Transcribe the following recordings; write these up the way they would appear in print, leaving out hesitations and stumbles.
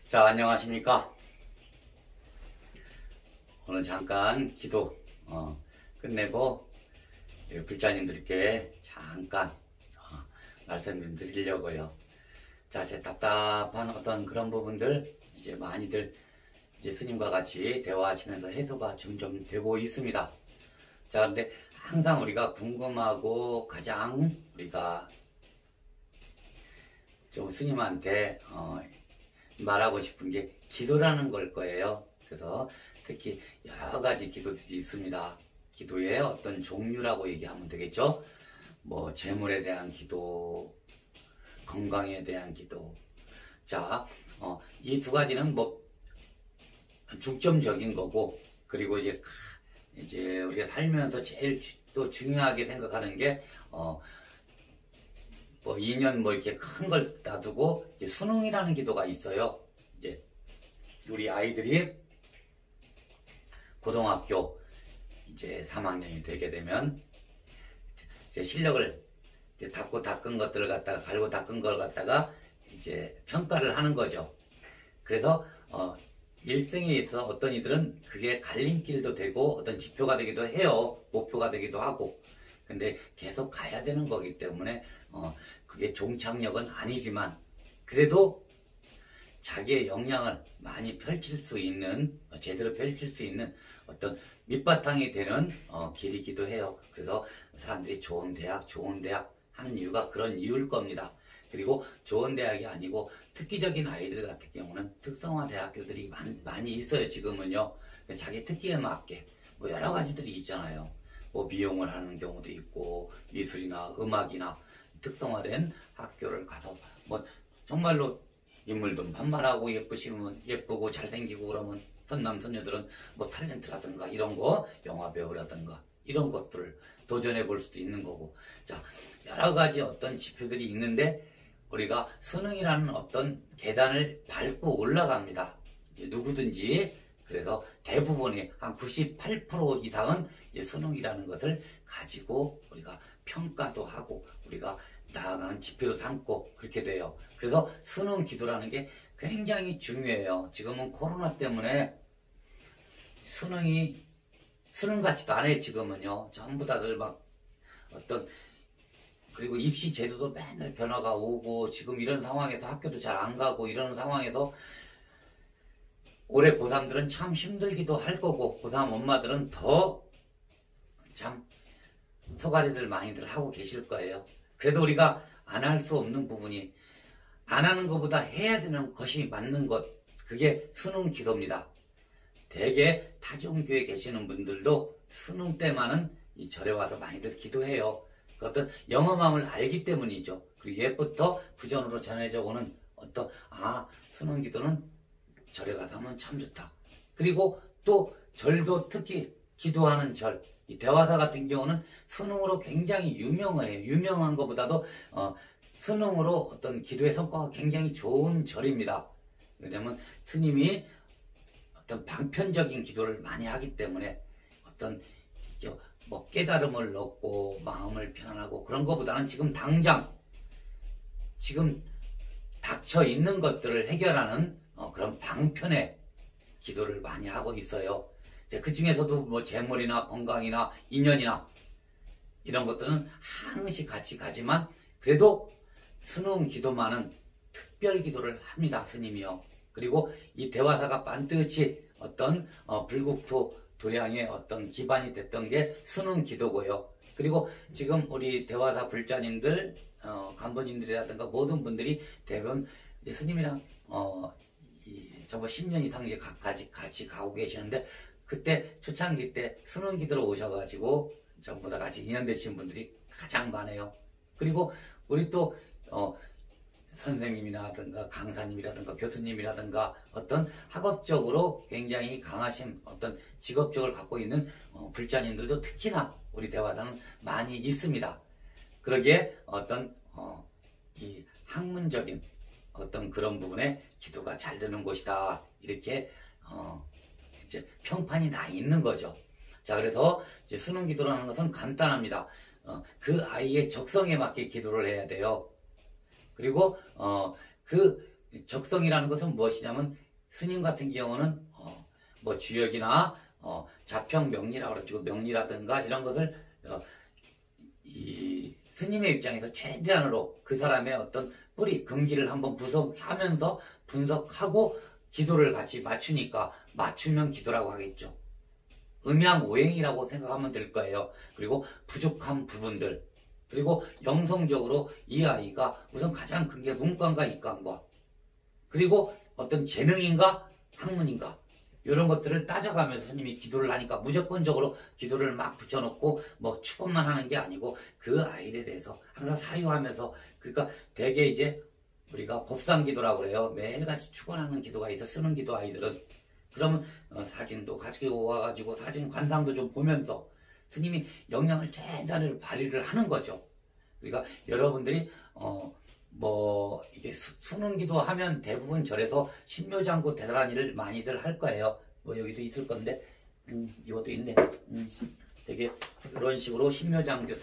자, 안녕하십니까. 오늘 잠깐 기도 끝내고 불자님들께 잠깐 말씀 좀 드리려고요. 자, 제 답답한 어떤 그런 부분들 이제 많이들 이제 스님과 같이 대화하시면서 해소가 점점 되고 있습니다. 자, 근데 항상 우리가 궁금하고 가장 우리가 좀 스님한테 말하고 싶은 게 기도라는 걸 거예요. 그래서 특히 여러 가지 기도들이 있습니다. 기도의 어떤 종류라고 얘기하면 되겠죠. 뭐 재물에 대한 기도, 건강에 대한 기도. 자, 이 두 가지는 뭐 중점적인 거고, 그리고 이제 우리가 살면서 제일 또 중요하게 생각하는 게 뭐 2년 뭐 이렇게 큰 걸 놔두고 이제 수능이라는 기도가 있어요. 이제 우리 아이들이 고등학교 이제 3학년이 되게 되면 이제 실력을 이제 닦은 것들을 갖다가 갈고 닦은 걸 갖다가 이제 평가를 하는 거죠. 그래서 일생에 있어 어떤 이들은 그게 갈림길도 되고 어떤 지표가 되기도 해요. 목표가 되기도 하고. 근데 계속 가야 되는 거기 때문에 그게 종착역은 아니지만 그래도 자기의 역량을 많이 펼칠 수 있는, 제대로 펼칠 수 있는 어떤 밑바탕이 되는 길이기도 해요. 그래서 사람들이 좋은 대학 하는 이유가 그런 이유일 겁니다. 그리고 좋은 대학이 아니고 특기적인 아이들 같은 경우는 특성화 대학교들이 많이 있어요. 지금은요. 자기 특기에 맞게 뭐 여러 가지들이 있잖아요. 뭐 미용을 하는 경우도 있고 미술이나 음악이나 특성화된 학교를 가서 뭐 정말로 인물도 반말하고 예쁘고 잘생기고 그러면 선남선녀들은 뭐 탤런트라든가 이런 거, 영화 배우라든가 이런 것들을 도전해 볼 수도 있는 거고. 자, 여러 가지 어떤 지표들이 있는데 우리가 수능이라는 어떤 계단을 밟고 올라갑니다. 누구든지. 그래서 대부분이 한 98% 이상은 이제 수능이라는 것을 가지고 우리가 평가도 하고 우리가 나아가는 지표도 삼고 그렇게 돼요. 그래서 수능 기도라는 게 굉장히 중요해요. 지금은 코로나 때문에 수능 같지도 않아요. 지금은요. 전부 다들 막 그리고 입시 제도도 맨날 변화가 오고 지금 이런 상황에서 학교도 잘 안 가고 이런 상황에서 올해 고3들은 참 힘들기도 할 거고 고3 엄마들은 더 참 소가리들 많이들 하고 계실 거예요. 그래도 우리가 안 할 수 없는 부분이 안 하는 것보다 해야 되는 것이 맞는 것, 그게 수능 기도입니다. 대개 타종교에 계시는 분들도 수능 때만은 이 절에 와서 많이들 기도해요. 그 어떤 영험함을 알기 때문이죠. 그리고 옛부터 부전으로 전해져 오는 수능 기도는 절에 가서 하면 참 좋다. 그리고 또 절도 특히 기도하는 절, 이 대화사 같은 경우는 수능으로 굉장히 유명해요. 유명한 것보다도 수능으로 어떤 기도의 성과가 굉장히 좋은 절입니다. 왜냐하면 스님이 어떤 방편적인 기도를 많이 하기 때문에 어떤 뭐 깨달음을 얻고 마음을 편안하고 그런 것보다는 지금 당장 지금 닥쳐 있는 것들을 해결하는 그런 방편의 기도를 많이 하고 있어요. 그 중에서도 뭐 재물이나 건강이나 인연이나 이런 것들은 항시 같이 가지만 그래도 수능 기도만은 특별 기도를 합니다. 스님이요. 그리고 이 대화사가 반드시 어떤 불국토 도량의 어떤 기반이 됐던 게 수능 기도고요. 그리고 지금 우리 대화사 불자님들, 간부님들이라든가 모든 분들이 대부분 이제 스님이랑 정말 10년 이상 이제 같이 가고 계시는데 그때 초창기 때 수능 기도로 오셔가지고 전부 다 같이 인연되신 분들이 가장 많아요. 그리고 우리 또 선생님이라든가 강사님이라든가 교수님이라든가 어떤 학업적으로 굉장히 강하신 어떤 직업적을 갖고 있는 불자님들도 특히나 우리 대화사는 많이 있습니다. 그러기에 어떤 이 학문적인 어떤 그런 부분에 기도가 잘 되는 곳이다. 이렇게 이제 평판이 나 있는 거죠. 자, 그래서 이제 수능 기도라는 것은 간단합니다. 그 아이의 적성에 맞게 기도를 해야 돼요. 그리고 그 적성이라는 것은 무엇이냐면 스님 같은 경우는 뭐 주역이나 자평 명리라고 그러죠. 명리라든가 이런 것을 이 스님의 입장에서 최대한으로 그 사람의 어떤 뿌리 근기를 한번 분석하면서 분석하고 기도를 같이 맞추니까 맞추면 기도라고 하겠죠. 음양오행이라고 생각하면 될 거예요. 그리고 부족한 부분들, 그리고 영성적으로 이 아이가 우선 가장 큰 게 문과인가 이과인가, 그리고 어떤 재능인가 학문인가, 이런 것들을 따져가면서 스님이 기도를 하니까 무조건적으로 기도를 막 붙여놓고 뭐 축원만 하는 게 아니고 그 아이에 대해서 항상 사유하면서, 그러니까 되게 이제 우리가 법상기도라고 그래요. 매일같이 축원하는 기도가 있어. 쓰는 기도 아이들은. 그러면 사진도 가지고 와가지고 사진 관상도 좀 보면서 스님이 역량을 최대한으로 발휘를 하는 거죠. 그러니까 여러분들이 뭐 이게 수능 기도하면 대부분 절에서 신묘장구 대단한 일을 많이들 할 거예요. 뭐 여기도 있을 건데 이것도 있네. 되게 이런 식으로 신묘장구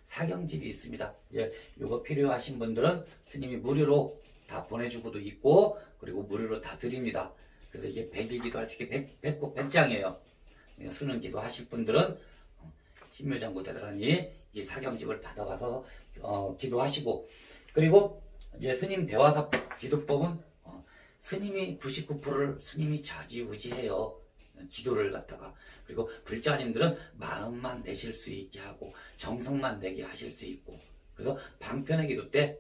사경집이 있습니다. 예, 요거 필요하신 분들은 스님이 무료로 다 보내주고도 있고, 그리고 무료로 다 드립니다. 그래서 이게 100일기도 할 수 있게 100장이에요. 쓰는 기도 하실 분들은 신묘장구 대단하니 이 사경집을 받아가서 기도하시고, 그리고 이제 스님 대화사 기도법은 스님이 99%를 스님이 좌지우지해요. 기도를 갖다가. 그리고 불자님들은 마음만 내실 수 있게 하고 정성만 내게 하실 수 있고. 그래서 방편의 기도 때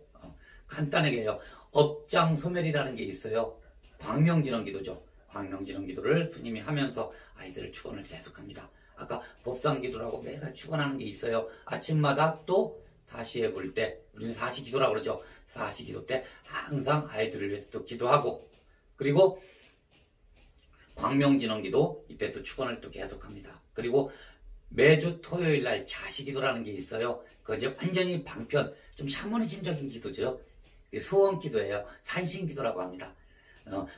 간단하게 해요. 업장소멸이라는 게 있어요. 광명진원 기도죠. 광명진원 기도를 스님이 하면서 아이들을 축원을 계속합니다. 아까 법상기도라고 매일 축원하는 게 있어요. 아침마다 또 사시에 볼 때, 우리는 사시기도라고 그러죠. 사시기도 때 항상 아이들을 위해서 또 기도하고, 그리고 광명진원기도 이때 또 축원을 또 계속합니다. 그리고 매주 토요일 날 자시기도라는 게 있어요. 그거 이제 완전히 방편, 좀 샤머니즘적인 기도죠. 소원기도예요. 산신기도라고 합니다.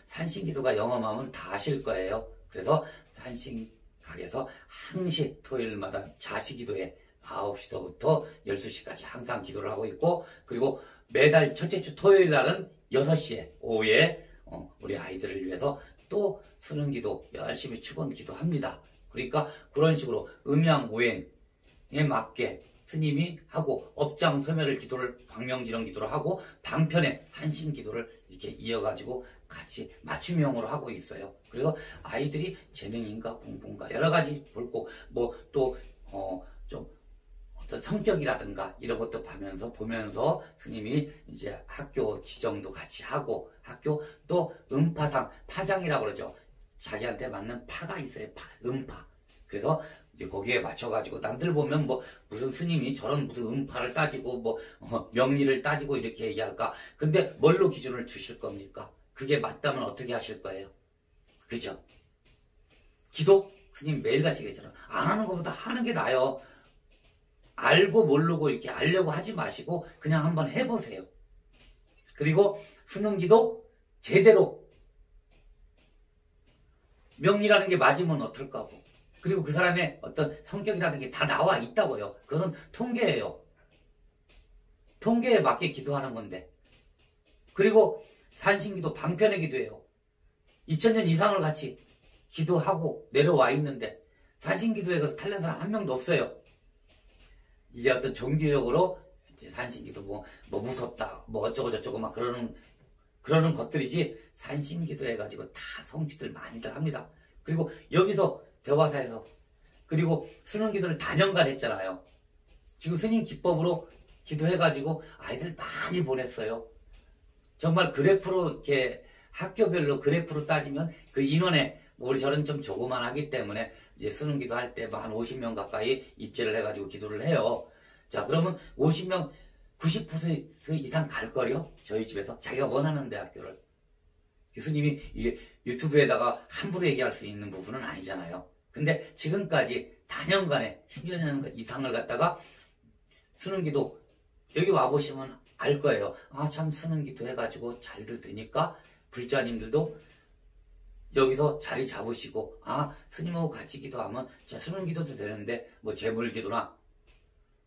산신기도가 영험하면 다 아실 거예요. 그래서 산신각에서 항시 토요일마다 자시기도에 9시부터 12시까지 항상 기도를 하고 있고, 그리고 매달 첫째 주 토요일 날은 6시에 오후에 우리 아이들을 위해서 또 수능 기도 열심히 축원 기도합니다. 그러니까 그런 식으로 음양오행에 맞게 스님이 하고 업장소멸을 기도를 광명진원 기도를 하고 방편에 산신 기도를 이렇게 이어가지고 같이 맞춤형으로 하고 있어요. 그래서 아이들이 재능인가 공부인가 여러 가지 볼고, 뭐 또 좀 어떤 성격이라든가 이런 것도 보면서 스님이 이제 학교 지정도 같이 하고, 학교 또 음파상 파장이라고 그러죠. 자기한테 맞는 파가 있어요. 음파. 그래서 이제 거기에 맞춰가지고 남들 보면 뭐 무슨 스님이 저런 무슨 음파를 따지고 뭐 명리를 따지고 이렇게 얘기할까. 근데 뭘로 기준을 주실 겁니까? 그게 맞다면 어떻게 하실 거예요? 그죠? 기도? 스님 매일같이 얘기했잖아요. 안 하는 것보다 하는 게 나아요. 알고 모르고 이렇게 알려고 하지 마시고 그냥 한번 해보세요. 그리고 수능기도 제대로 명리라는 게 맞으면 어떨까 하고, 그리고 그 사람의 어떤 성격이라는 게 다 나와 있다고요. 그것은 통계예요. 통계에 맞게 기도하는 건데. 그리고 산신기도 방편의 기도예요. 2000년 이상을 같이 기도하고 내려와 있는데 산신기도에 가서 탈난 사람 한 명도 없어요. 이제 어떤 종교적으로 이제 산신기도 뭐 무섭다, 뭐 어쩌고 저쩌고 막 그러는 것들이지, 산신기도 해가지고 다 성취들 많이들 합니다. 그리고 여기서 대화사에서, 그리고 수능기도를 다년간 했잖아요. 지금 스님 기법으로 기도해가지고 아이들 많이 보냈어요. 정말 그래프로 이렇게 학교별로 그래프로 따지면 그 인원에, 우리 절은 좀 조그만하기 때문에 이제 수능기도 할 때 한 50명 가까이 입제를 해가지고 기도를 해요. 자, 그러면 50명 90% 이상 갈걸요? 저희 집에서 자기가 원하는 대학교를. 교수님이 이게 유튜브에다가 함부로 얘기할 수 있는 부분은 아니잖아요. 근데 지금까지 다년간에 10여 년 이상을 갖다가 수능기도, 여기 와보시면 알 거예요. 아, 참 수능기도 해가지고 잘들 되니까 불자님들도 여기서 자리 잡으시고, 아, 스님하고 같이 기도하면 자, 수능기도도 되는데 뭐 재물기도나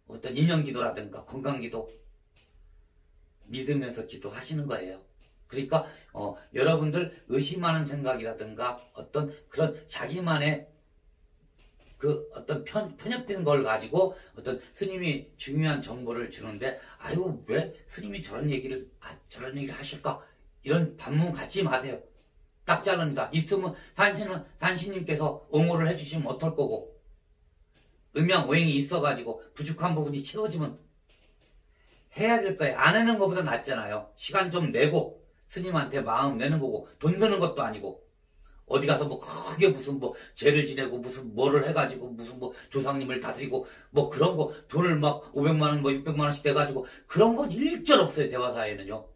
어떤 인연기도라든가 건강기도 믿으면서 기도하시는 거예요. 그러니까 여러분들 의심하는 생각이라든가 어떤 그런 자기만의 그 어떤 편협된 걸 가지고 어떤 스님이 중요한 정보를 주는데 아유 왜 스님이 저런 얘기를 하실까 이런 반문 갖지 마세요. 딱 자릅니다. 있으면 산신님께서 옹호를 해주시면 어떨 거고 음양오행이 있어가지고 부족한 부분이 채워지면 해야 될 거예요. 안 하는 것보다 낫잖아요. 시간 좀 내고 스님한테 마음 내는 거고 돈 드는 것도 아니고 어디 가서 뭐 크게 무슨 뭐 죄를 지내고 무슨 뭐를 해가지고 무슨 뭐 조상님을 다스리고 뭐 그런 거 돈을 막 500만 원 뭐 600만 원씩 내가지고 그런 건 일절 없어요. 대화사에는요.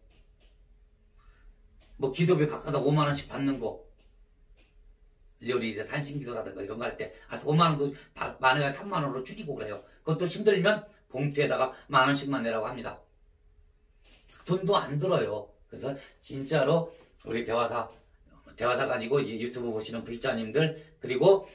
뭐 기도비 각각 5만 원씩 받는 거 우리 이제 산신기도라든가 이런 거 할 때 5만 원도 만약에 3만 원으로 줄이고 그래요. 그것도 힘들면 봉투에다가 1만 원씩만 내라고 합니다. 돈도 안 들어요. 그래서 진짜로 우리 대화사가 아니고 유튜브 보시는 불자님들 그리고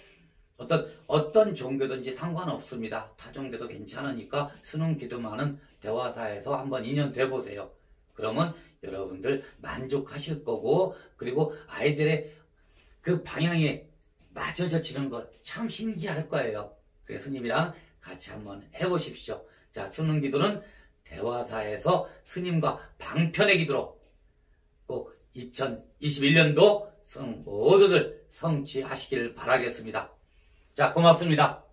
어떤 종교든지 상관없습니다. 타 종교도 괜찮으니까 수능 기도만은 대화사에서 한번 인연 돼보세요. 그러면 여러분들 만족하실 거고 그리고 아이들의 그 방향에 맞춰져지는 걸 참 신기할 거예요. 그래서 스님이랑 같이 한번 해보십시오. 자, 수능 기도는 대화사에서 스님과 방편의 기도로 꼭 2021년도 모두들 성취하시길 바라겠습니다. 자, 고맙습니다.